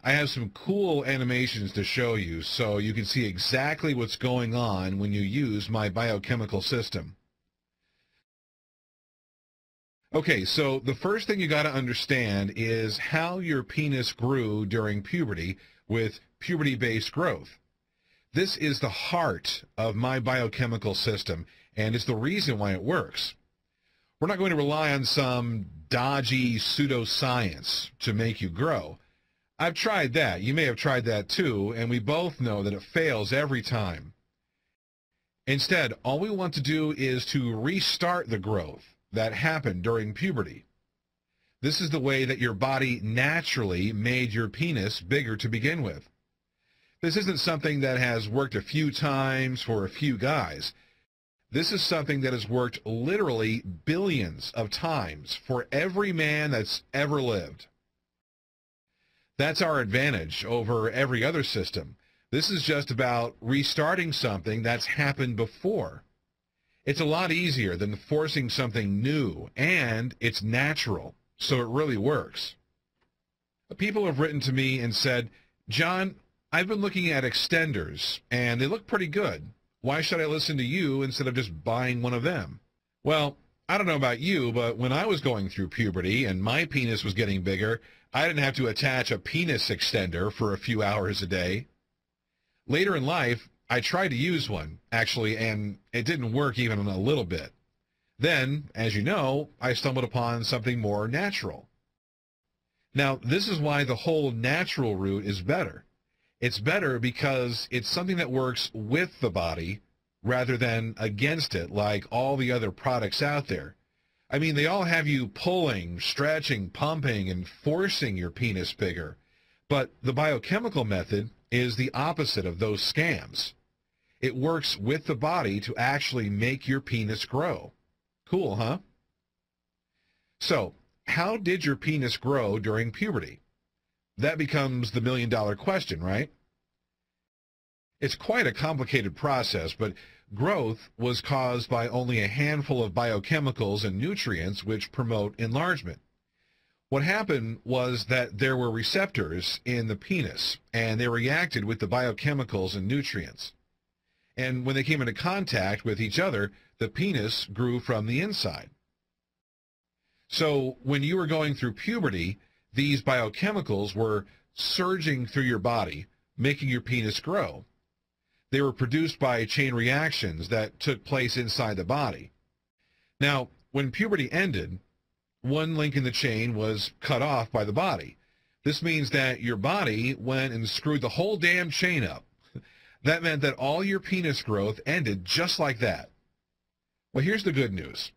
I have some cool animations to show you so you can see exactly what's going on when you use my biochemical system. Okay, so the first thing you got to understand is how your penis grew during puberty with puberty-based growth. This is the heart of my biochemical system, and it's the reason why it works. We're not going to rely on some dodgy pseudoscience to make you grow. I've tried that. You may have tried that too, and we both know that it fails every time. Instead, all we want to do is to restart the growth that happened during puberty. This is the way that your body naturally made your penis bigger to begin with. This isn't something that has worked a few times for a few guys. This is something that has worked literally billions of times for every man that's ever lived. That's our advantage over every other system. This is just about restarting something that's happened before. It's a lot easier than forcing something new, and it's natural, so it really works. People have written to me and said, "John, I've been looking at extenders, and they look pretty good. Why should I listen to you instead of just buying one of them?" Well, I don't know about you, but when I was going through puberty and my penis was getting bigger, I didn't have to attach a penis extender for a few hours a day. Later in life, I tried to use one, actually, and it didn't work even a little bit. Then, as you know, I stumbled upon something more natural. Now, this is why the whole natural route is better. It's better because it's something that works with the body rather than against it like all the other products out there. I mean, they all have you pulling, stretching, pumping, and forcing your penis bigger. But the biochemical method is the opposite of those scams. It works with the body to actually make your penis grow. Cool, huh? So, how did your penis grow during puberty? That becomes the million-dollar question, right? It's quite a complicated process, but growth was caused by only a handful of biochemicals and nutrients which promote enlargement. What happened was that there were receptors in the penis, and they reacted with the biochemicals and nutrients. And when they came into contact with each other, the penis grew from the inside. So when you were going through puberty, these biochemicals were surging through your body, making your penis grow. They were produced by chain reactions that took place inside the body. Now, when puberty ended, one link in the chain was cut off by the body. This means that your body went and screwed the whole damn chain up. That meant that all your penis growth ended just like that. Well, here's the good news.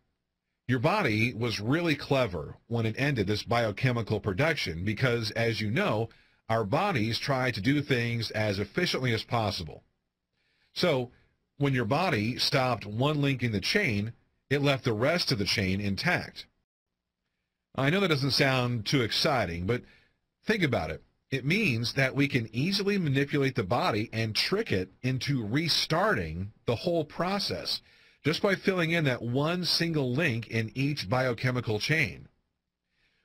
Your body was really clever when it ended this biochemical production because, as you know, our bodies try to do things as efficiently as possible. So, when your body stopped one link in the chain, it left the rest of the chain intact. I know that doesn't sound too exciting, but think about it. It means that we can easily manipulate the body and trick it into restarting the whole process, just by filling in that one single link in each biochemical chain.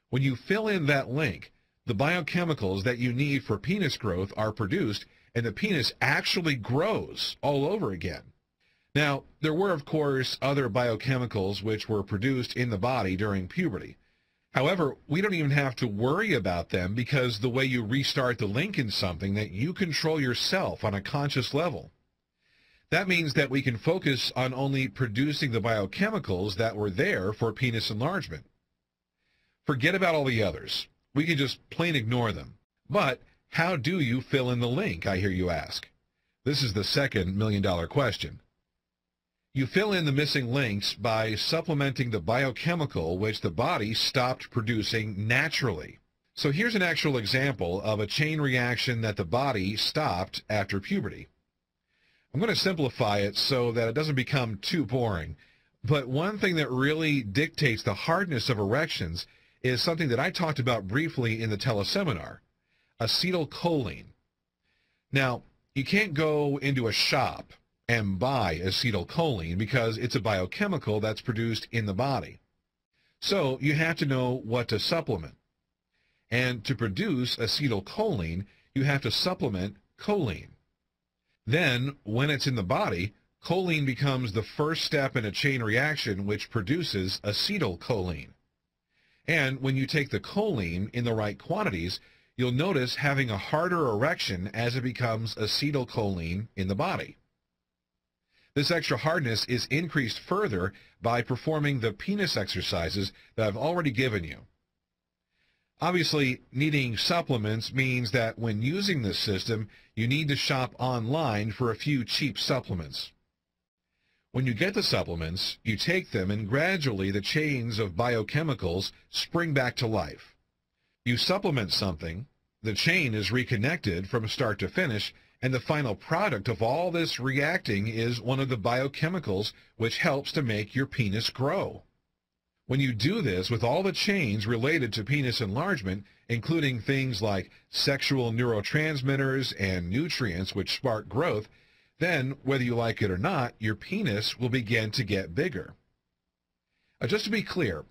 When you fill in that link, the biochemicals that you need for penis growth are produced, and the penis actually grows all over again. Now, there were, of course, other biochemicals which were produced in the body during puberty. However, we don't even have to worry about them because the way you restart the link in something that you control yourself on a conscious level. That means that we can focus on only producing the biochemicals that were there for penis enlargement. Forget about all the others. We can just plain ignore them. But how do you fill in the link, I hear you ask? This is the second million-dollar question. You fill in the missing links by supplementing the biochemical which the body stopped producing naturally. So here's an actual example of a chain reaction that the body stopped after puberty. I'm going to simplify it so that it doesn't become too boring. But one thing that really dictates the hardness of erections is something that I talked about briefly in the teleseminar, acetylcholine. Now, you can't go into a shop and buy acetylcholine because it's a biochemical that's produced in the body. So you have to know what to supplement. And to produce acetylcholine, you have to supplement choline. Then, when it's in the body, choline becomes the first step in a chain reaction which produces acetylcholine. And when you take the choline in the right quantities, you'll notice having a harder erection as it becomes acetylcholine in the body. This extra hardness is increased further by performing the penis exercises that I've already given you. Obviously, needing supplements means that when using this system, you need to shop online for a few cheap supplements. When you get the supplements, you take them and gradually the chains of biochemicals spring back to life. You supplement something, the chain is reconnected from start to finish, and the final product of all this reacting is one of the biochemicals which helps to make your penis grow. When you do this with all the chains related to penis enlargement, including things like sexual neurotransmitters and nutrients which spark growth, then, whether you like it or not, your penis will begin to get bigger. Now, just to be clear,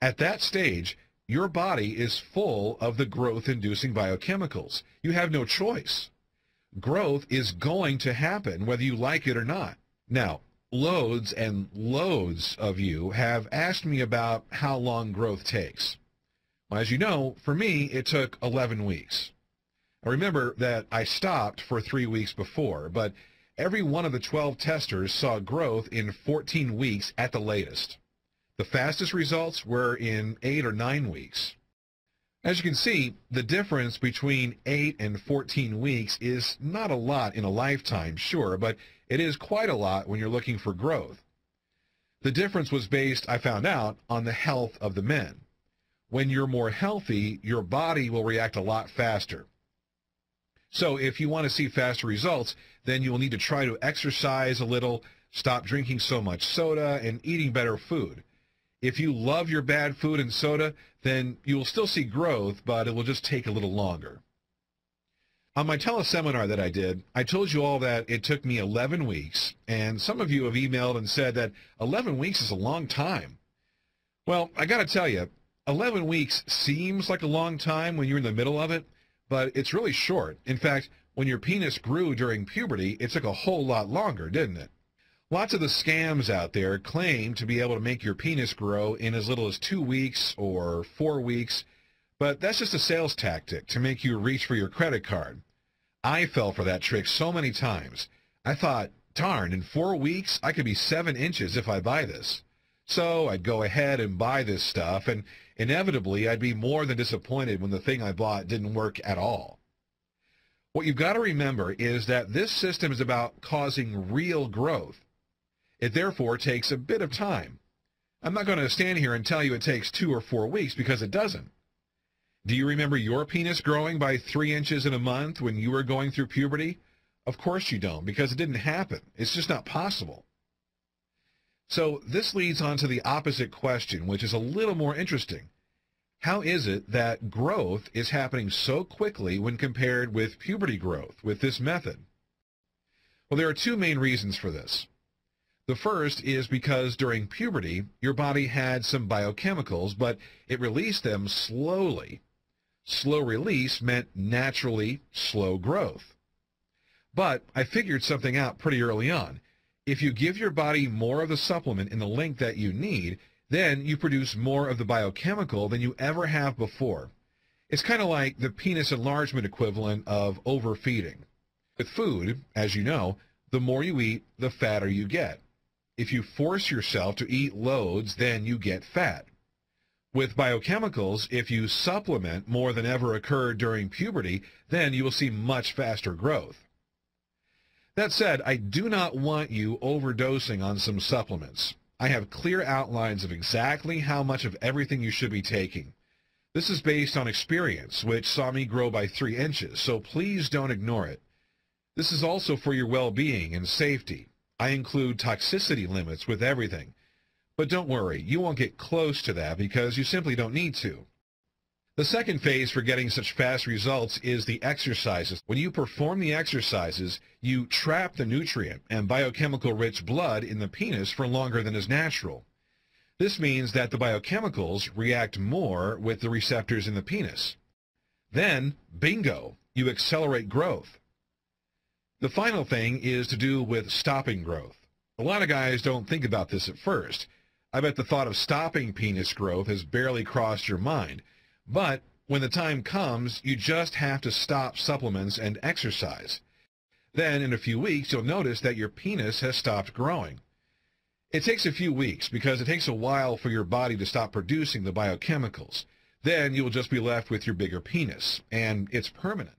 at that stage, your body is full of the growth-inducing biochemicals. You have no choice. Growth is going to happen whether you like it or not. Now, loads and loads of you have asked me about how long growth takes. Well, as you know, for me, it took 11 weeks. Now, remember that I stopped for 3 weeks before, but every one of the 12 testers saw growth in 14 weeks at the latest. The fastest results were in 8 or 9 weeks. As you can see, the difference between 8 and 14 weeks is not a lot in a lifetime, sure, but it is quite a lot when you're looking for growth. The difference was based, I found out, on the health of the men. When you're more healthy, your body will react a lot faster. So if you want to see faster results, then you will need to try to exercise a little, stop drinking so much soda, and eating better food. If you love your bad food and soda, then you will still see growth, but it will just take a little longer. On my teleseminar that I did, I told you all that it took me 11 weeks, and some of you have emailed and said that 11 weeks is a long time. Well, I got to tell you, 11 weeks seems like a long time when you're in the middle of it, but it's really short. In fact, when your penis grew during puberty, it took a whole lot longer, didn't it? Lots of the scams out there claim to be able to make your penis grow in as little as 2 weeks or 4 weeks, but that's just a sales tactic to make you reach for your credit card. I fell for that trick so many times. I thought, darn, in 4 weeks I could be 7 inches if I buy this. So I'd go ahead and buy this stuff, and inevitably I'd be more than disappointed when the thing I bought didn't work at all. What you've got to remember is that this system is about causing real growth. It therefore takes a bit of time. I'm not going to stand here and tell you it takes 2 or 4 weeks because it doesn't. Do you remember your penis growing by 3 inches in a month when you were going through puberty? Of course you don't, because it didn't happen. It's just not possible. So this leads on to the opposite question, which is a little more interesting. How is it that growth is happening so quickly when compared with puberty growth with this method? Well, there are 2 main reasons for this. The first is because during puberty, your body had some biochemicals, but it released them slowly. Slow release meant naturally slow growth. But I figured something out pretty early on. If you give your body more of the supplement in the length that you need, then you produce more of the biochemical than you ever have before. It's kind of like the penis enlargement equivalent of overfeeding. With food, as you know, the more you eat, the fatter you get. If you force yourself to eat loads, then you get fat. With biochemicals, if you supplement more than ever occurred during puberty, then you will see much faster growth. That said, I do not want you overdosing on some supplements. I have clear outlines of exactly how much of everything you should be taking. This is based on experience, which saw me grow by 3 inches, so please don't ignore it. This is also for your well-being and safety. I include toxicity limits with everything. But don't worry, you won't get close to that because you simply don't need to. The second phase for getting such fast results is the exercises. When you perform the exercises, you trap the nutrient and biochemical-rich blood in the penis for longer than is natural. This means that the biochemicals react more with the receptors in the penis. Then, bingo, you accelerate growth. The final thing is to do with stopping growth. A lot of guys don't think about this at first. I bet the thought of stopping penis growth has barely crossed your mind. But when the time comes, you just have to stop supplements and exercise. Then, in a few weeks, you'll notice that your penis has stopped growing. It takes a few weeks because it takes a while for your body to stop producing the biochemicals. Then you'll just be left with your bigger penis, and it's permanent.